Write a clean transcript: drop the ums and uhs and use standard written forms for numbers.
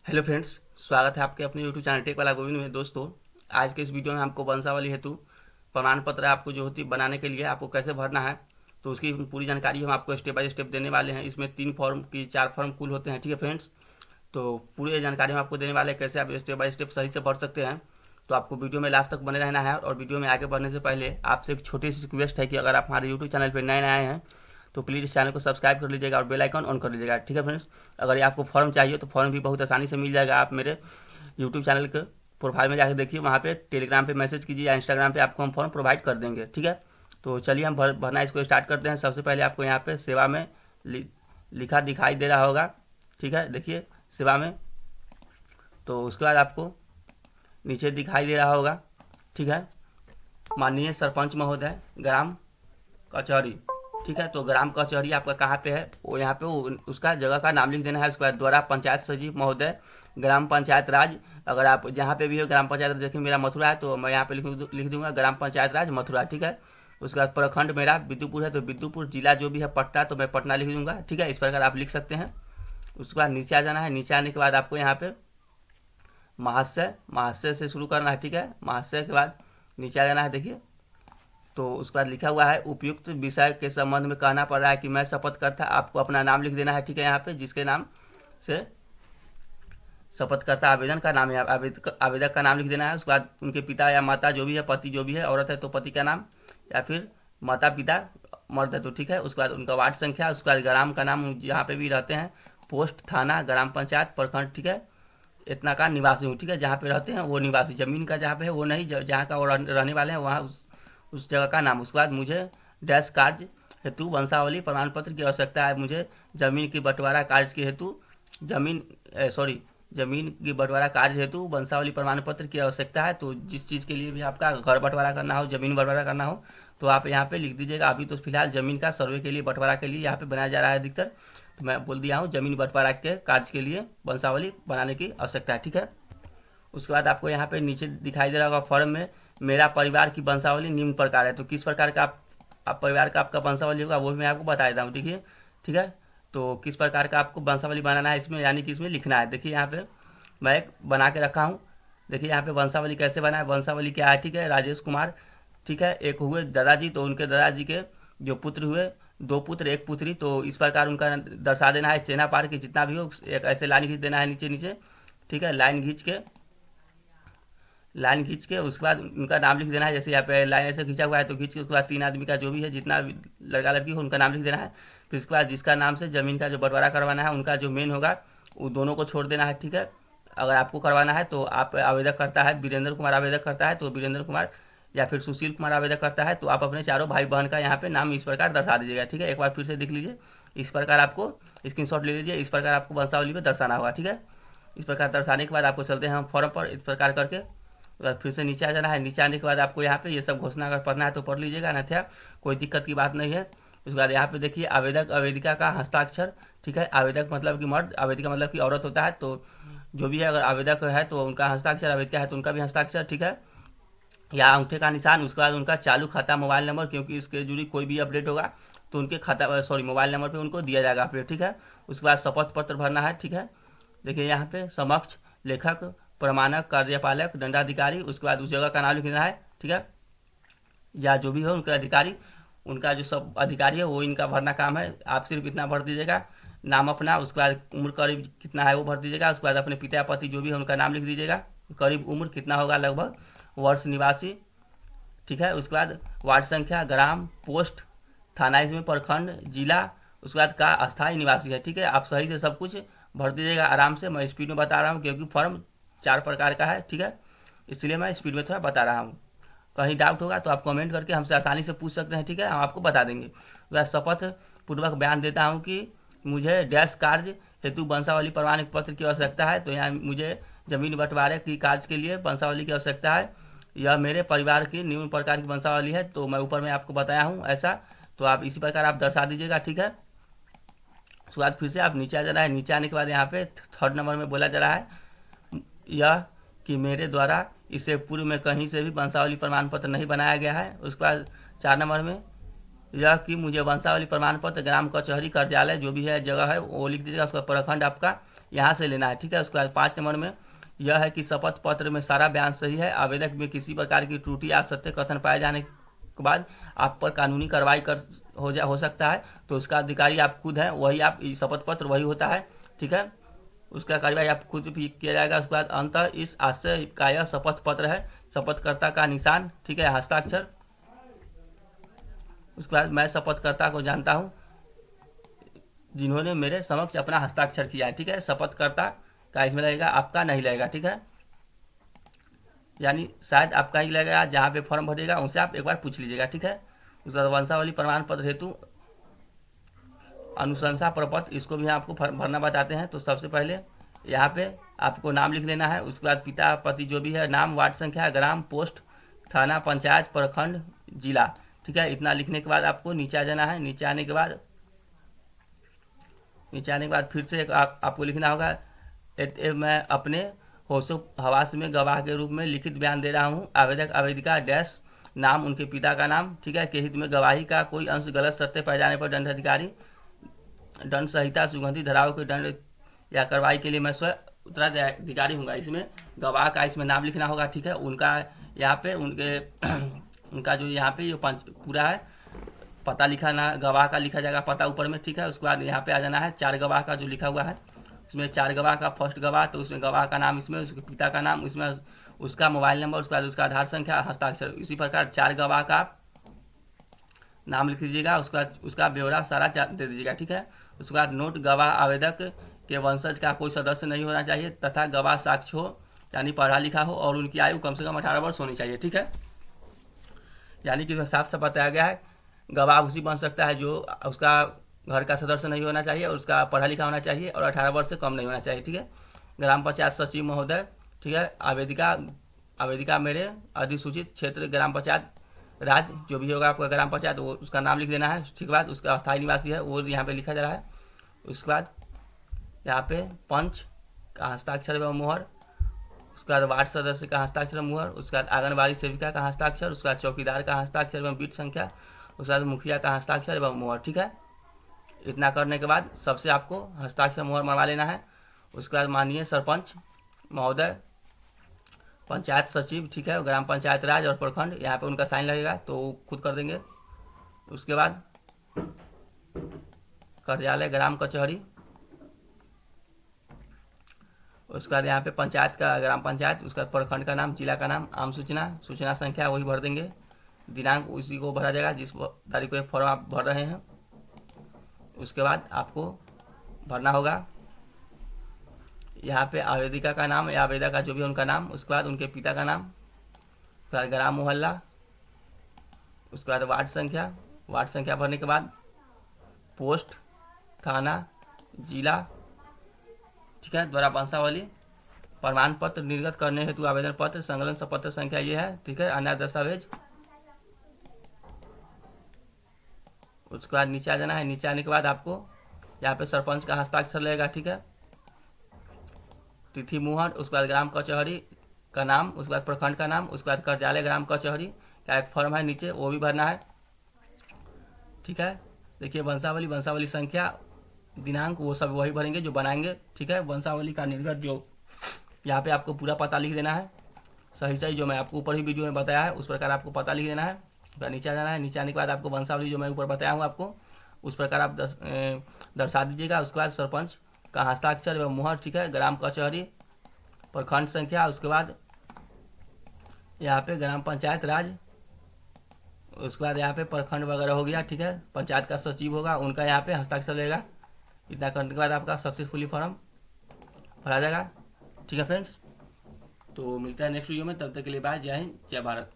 Hello friends, स्वागत है आपके अपने यूट्यूब चैनल टेक वाला गोविंद में। दोस्तों, आज के इस वीडियो में हमको वंशावली हेतु प्रमाण पत्र आपको जो होती बनाने के लिए आपको कैसे भरना है, तो उसकी पूरी जानकारी हम आपको स्टेप बाय स्टेप देने वाले हैं। इसमें 3 फॉर्म की 4 फॉर्म कुल होते हैं, ठीक है फ्रेंड्स। तो पूरी जानकारी हम आपको देने वाले हैं कैसे आप स्टेप बाय स्टेप सही से भर सकते हैं। तो आपको वीडियो में लास्ट तक बने रहना है। और वीडियो में आगे बढ़ने से पहले आपसे एक छोटी सी रिक्वेस्ट है कि अगर आप हमारे यूट्यूब चैनल पर नए नए आए हैं तो प्लीज़ इस चैनल को सब्सक्राइब कर लीजिएगा और बेल आइकन ऑन कर लीजिएगा, ठीक है फ्रेंड्स। अगर ये आपको फॉर्म चाहिए तो फॉर्म भी बहुत आसानी से मिल जाएगा। आप मेरे यूट्यूब चैनल के प्रोफाइल में जाकर देखिए, वहाँ पे टेलीग्राम पे मैसेज कीजिए या इंस्टाग्राम पे आपको हम फॉर्म प्रोवाइड कर देंगे, ठीक है। तो चलिए हम भरना इसको स्टार्ट करते हैं। सबसे पहले आपको यहाँ पे सेवा में लिखा दिखाई दे रहा होगा, ठीक है, देखिए सेवा में। तो उसके बाद आपको नीचे दिखाई दे रहा होगा, ठीक है, माननीय सरपंच महोदय ग्राम कचहरी, ठीक है। तो ग्राम कचहरी आपका कहाँ पे है, वो यहाँ पे उसका जगह का नाम लिख देना है। उसके बाद द्वारा पंचायत सचिव महोदय ग्राम पंचायत राज, अगर आप जहाँ पे भी हो ग्राम पंचायत राज, देखिए मेरा मथुरा है तो मैं यहाँ पे लिख दूंगा ग्राम पंचायत राज मथुरा, ठीक है। उसके बाद प्रखंड मेरा विद्युपुर है तो विद्युपुर, जिला जो भी है पटना तो मैं पटना लिख दूंगा, ठीक है। इस प्रकार आप लिख सकते हैं। उसके बाद नीचे आ जाना है। नीचे आने के बाद आपको यहाँ पे महाशय महाशय से शुरू करना है, ठीक है। महाशय के बाद नीचे आ जाना है, देखिए। तो उसके बाद लिखा हुआ है उपयुक्त विषय के संबंध में कहना पड़ रहा है कि मैं शपथ करता, आपको अपना नाम लिख देना है, ठीक है। यहाँ पे जिसके नाम से शपथकर्ता आवेदन का नाम है, आवेदक का नाम लिख देना है। उसके बाद उनके पिता या माता जो भी है, पति जो भी है, औरत है तो पति का नाम, या फिर माता पिता मर्द है तो, ठीक है। उसके बाद उनका वार्ड संख्या, उसके बाद ग्राम का नाम जहाँ पे भी रहते हैं, पोस्ट, थाना, ग्राम पंचायत, प्रखंड, ठीक है। इतना का निवासी हूँ, ठीक है। जहाँ पे रहते हैं वो निवासी, जमीन का जहाँ पे है वो नहीं, जहाँ का वो रहने वाले हैं वहाँ उस जगह का नाम। उसके बाद मुझे डैश कार्य हेतु वंशावली प्रमाण पत्र की आवश्यकता है। मुझे जमीन की बंटवारा कार्य के हेतु जमीन की बंटवारा कार्य हेतु वंशावली प्रमाण पत्र की आवश्यकता है। तो जिस चीज़ के लिए भी आपका घर बंटवारा करना हो, जमीन बंटवारा करना हो, तो आप यहाँ पे लिख दीजिएगा। अभी तो फिलहाल जमीन का सर्वे के लिए, बंटवारा के लिए यहाँ पे बनाया जा रहा है अधिकतर, तो मैं बोल दिया हूँ जमीन बंटवारा के कार्य के लिए वंशावली बनाने की आवश्यकता है, ठीक है। उसके बाद आपको यहाँ पे नीचे दिखाई दे रहा होगा फॉर्म में, मेरा परिवार की वंशावली निम्न प्रकार है। तो किस प्रकार का आप परिवार का आपका वंशावली होगा वो भी मैं आपको बता देता हूँ, देखिए, ठीक है। तो किस प्रकार का आपको वंशावली बनाना है इसमें, यानी कि इसमें लिखना है। देखिए यहाँ पे मैं एक बना के रखा हूँ। देखिए यहाँ पे वंशावली कैसे बना है, वंशावली क्या है, ठीक है। राजेश कुमार, ठीक है, एक हुए दादाजी, तो उनके दादाजी के जो पुत्र हुए, 2 पुत्र 1 पुत्री, तो इस प्रकार उनका दर्शा देना है। चेना पार की जितना भी हो एक ऐसे लाइन खींच देना है नीचे नीचे, ठीक है। लाइन खींच के उसके बाद उनका नाम लिख देना है। जैसे यहाँ पे लाइन ऐसे खींचा हुआ है तो खींच के उसके बाद 3 आदमी का जो भी है, जितना भी लड़का लड़की हो, उनका नाम लिख देना है। फिर उसके बाद जिसका नाम से ज़मीन का जो बंटवारा करवाना है, उनका जो मेन होगा वो दोनों को छोड़ देना है, ठीक है। अगर आपको करवाना है तो आप आवेदक करता है वीरेंद्र कुमार आवेदक करता है तो वीरेंद्र कुमार, या फिर सुशील कुमार आवेदक करता है तो आप अपने चारों भाई बहन का यहाँ पे नाम इस प्रकार दर्शा दीजिएगा, ठीक है। एक बार फिर से देख लीजिए, इस प्रकार आपको स्क्रीनशॉट ले लीजिए, इस प्रकार आपको वंशावली में दर्शाना होगा, ठीक है। इस प्रकार दर्शाने के बाद आपको चलते हैं हम फॉर्म पर, इस प्रकार करके फिर से नीचे आ जाना है। नीचे आने के बाद आपको यहाँ पे ये सब घोषणा अगर पढ़ना है तो पढ़ लीजिएगा, अन्यथा कोई दिक्कत की बात नहीं है। उसके बाद यहाँ पे देखिए आवेदक आवेदिका का हस्ताक्षर, ठीक है। आवेदक मतलब कि मर्द, आवेदिका मतलब कि औरत होता है। तो जो भी है, अगर आवेदक है तो उनका हस्ताक्षर, आवेदिका है तो उनका भी हस्ताक्षर, ठीक है, या अंगूठे का निशान। उसके बाद उनका चालू खाता मोबाइल नंबर, क्योंकि इसके जुड़ी कोई भी अपडेट होगा तो उनके खाता मोबाइल नंबर पे उनको दिया जाएगा अपडेट, ठीक है। उसके बाद शपथ पत्र भरना है, ठीक है। देखिए यहाँ पे समक्ष लेखक, प्रमाणक, कार्यपालक, दंडाधिकारी, उसके बाद उस जगह का नाम लिखना है, ठीक है, या जो भी हो उनके अधिकारी, उनका जो सब अधिकारी है वो इनका भरना काम है। आप सिर्फ इतना भर दीजिएगा, नाम अपना, उसके बाद उम्र करीब कितना है वो भर दीजिएगा। उसके बाद अपने पिता पति जो भी है उनका नाम लिख दीजिएगा, करीब उम्र कितना होगा लगभग, वर्ष, निवासी, ठीक है। उसके बाद वार्ड संख्या, ग्राम, पोस्ट, थाना इसमें, प्रखंड, जिला, उसके बाद का अस्थायी निवासी है, ठीक है। आप सही से सब कुछ भर दीजिएगा आराम से। मैं स्पीड में बता रहा हूँ क्योंकि फॉर्म 4 प्रकार का है, ठीक है, इसलिए मैं स्पीड में थोड़ा बता रहा हूँ। कहीं डाउट होगा तो आप कमेंट करके हमसे आसानी से पूछ सकते हैं, ठीक है, हम आपको बता देंगे। वह शपथ पूर्वक बयान देता हूँ कि मुझे डैश कार्य हेतु वंशावली प्रमाण पत्र की आवश्यकता है। तो यहाँ मुझे जमीन बंटवारे की कार्य के लिए वंशावली की आवश्यकता है। यह मेरे परिवार की निम्न प्रकार की वंशावली है, तो मैं ऊपर में आपको बताया हूँ ऐसा, तो आप इसी प्रकार आप दर्शा दीजिएगा, ठीक है। उसके बाद फिर से आप नीचे आ जा रहा है। नीचे आने के बाद यहाँ पे 3rd नंबर में बोला जा रहा है यह कि मेरे द्वारा इससे पूर्व में कहीं से भी वंशावली प्रमाण पत्र नहीं बनाया गया है। उसके बाद 4 नंबर में यह कि मुझे वंशावली प्रमाण पत्र ग्राम कचहरी कार्यालय जो भी है जगह है वो लिख दीजिएगा। उसका प्रखंड आपका यहाँ से लेना है, ठीक है। उसके बाद 5 नंबर में यह है कि शपथ पत्र में सारा बयान सही है, आवेदक में किसी प्रकार की त्रुटि या सत्य कथन पाए जाने के बाद आप पर कानूनी कार्रवाई हो सकता है, तो उसका अधिकारी आप खुद हैं, वही आप शपथ पत्र वही होता है, ठीक है। उसका कार्रवाई आप खुद भी किया जाएगा। उसके बाद अंतर इस आशय का यह शपथ पत्र है, शपथकर्ता का निशान, ठीक है, हस्ताक्षर। उसके बाद मैं शपथकर्ता को जानता हूँ जिन्होंने मेरे समक्ष अपना हस्ताक्षर किया है, ठीक है। शपथकर्ता का इसमें लगेगा, आपका नहीं लगेगा, ठीक है। यानी शायद आपका ही लगेगा, जहाँ पे फॉर्म भरिएगा उनसे आप एक बार पूछ लीजिएगा, ठीक है। उसके बाद वंशावली प्रमाण पत्र हेतु अनुशंसा प्रपत्र, इसको भी आपको भरना बताते हैं। तो सबसे पहले यहाँ पे आपको नाम लिख लेना है। उसके बाद पिता पति जो भी है, नाम, वार्ड संख्या, ग्राम, पोस्ट, थाना, पंचायत, प्रखंड, जिला, ठीक है। इतना लिखने के बाद आपको नीचे आ जाना है। नीचे आने के बाद फिर से आपको लिखना होगा, मैं अपने होशो हवास में गवाह के रूप में लिखित बयान दे रहा हूँ, आवेदक आवेदिका डैश नाम, उनके पिता का नाम, ठीक है, के हित में गवाही का कोई अंश गलत सत्य पाए जाने पर दंड संहिता सुगंधित धाराओं के दंड या कार्रवाई के लिए मैं स्वयं उत्तराधिकारी हूँगा। इसमें गवाह का इसमें नाम लिखना होगा, ठीक है। उनका यहाँ पे उनका जो यहाँ पे पूरा है पता लिखा ना, गवाह का लिखा जाएगा पता ऊपर में, ठीक है। उसके बाद यहाँ पे आ जाना है 4 गवाह का जो लिखा हुआ है, उसमें 4 गवाह का फर्स्ट गवाह, तो उसमें गवाह का नाम, इसमें उसके पिता का नाम, उसमें उसका मोबाइल नंबर, उसके बाद उसका आधार संख्या, हस्ताक्षर। इसी प्रकार 4 गवाह का नाम लिख लीजिएगा। उसके बाद उसका ब्यौरा सारा दे दीजिएगा, ठीक है। उसके बाद नोट, गवाह आवेदक के वंशज का कोई सदस्य नहीं होना चाहिए तथा गवाह साक्ष्य हो, यानी पढ़ा लिखा हो और उनकी आयु कम से कम 18 वर्ष होनी चाहिए, ठीक है। यानी कि साफ साफ बताया गया है, गवाह उसी बन सकता है जो उसका घर का सदस्य नहीं होना चाहिए, उसका पढ़ा लिखा होना चाहिए और 18 वर्ष से कम नहीं होना चाहिए, ठीक है। ग्राम पंचायत सचिव महोदय, ठीक है। आवेदिका मेरे अधिसूचित क्षेत्र ग्राम पंचायत राज जो भी होगा आपका ग्राम पंचायत, वो उसका नाम लिख देना है, ठीक है। उसका अस्थायी निवासी है वो यहाँ पे लिखा जा रहा है। उसके बाद यहाँ पे पंच का हस्ताक्षर एवं मुहर, उसके बाद वार्ड सदस्य का हस्ताक्षर मुहर, उसके बाद आंगनबाड़ी सेविका का हस्ताक्षर, उसके बाद चौकीदार का हस्ताक्षर एवं बीट संख्या, उसके बाद मुखिया का हस्ताक्षर एवं मुहर, ठीक है। इतना करने के बाद सबसे आपको हस्ताक्षर मुहर मरवा लेना है। उसके बाद माननीय सरपंच महोदय, पंचायत सचिव, ठीक है, ग्राम पंचायत राज और प्रखंड, यहाँ पे उनका साइन लगेगा तो खुद कर देंगे। उसके बाद कार्यालय ग्राम कचहरी, उसके बाद यहाँ पे पंचायत का ग्राम पंचायत, उसके बाद प्रखंड का नाम, जिला का नाम, आम सूचना संख्या वही भर देंगे, दिनांक उसी को भरा जाएगा जिस तारीख को फॉर्म आप भर रहे हैं। उसके बाद आपको भरना होगा यहाँ पे आवेदिका का नाम या आवेदक का जो भी उनका नाम, उसके बाद उनके पिता का नाम, उसके बाद ग्राम मोहल्ला, उसके बाद वार्ड संख्या भरने के बाद पोस्ट, थाना, जिला, ठीक है। द्वारा वंशावली प्रमाण पत्र निर्गत करने हेतु आवेदन पत्र, संकलन पत्र संख्या ये है, ठीक है, अन्य दस्तावेज। उसके बाद नीचे आ जाना है। नीचे आने के बाद आपको यहाँ पे सरपंच का हस्ताक्षर लगेगा, ठीक है, तिथि मुहर, उसके बाद ग्राम कचहरी का नाम, उसके बाद प्रखंड का नाम, उसके बाद कार्यालय ग्राम कचहरी का एक फॉर्म है नीचे, वो भी भरना है, ठीक है। देखिए वंशावली संख्या, दिनांक, वो सब वही भरेंगे जो बनाएंगे, ठीक है। वंशावली का निर्गत जो यहाँ पे आपको पूरा पता लिख देना है, सही जो मैं आपको ऊपर ही वीडियो में बताया है उस प्रकार आपको पता लिख देना है। नीचे आ जाना है। नीचे आने के बाद आपको वंशावली जो मैं ऊपर बताया हूँ आपको उस प्रकार आप दर्शा दीजिएगा। उसके बाद सरपंच का हस्ताक्षर एवं मुहर, ठीक है, ग्राम कचहरी, प्रखंड संख्या, उसके बाद यहाँ पे ग्राम पंचायत राज, उसके बाद यहाँ पे प्रखंड वगैरह हो गया, ठीक है। पंचायत का सचिव होगा, उनका यहाँ पे हस्ताक्षर लगेगा। इतना करने के बाद आपका सक्सेसफुली फॉर्म भरा जाएगा, ठीक है फ्रेंड्स। तो मिलता है नेक्स्ट वीडियो में, तब तक के लिए बाय, जय हिंद, जय भारत।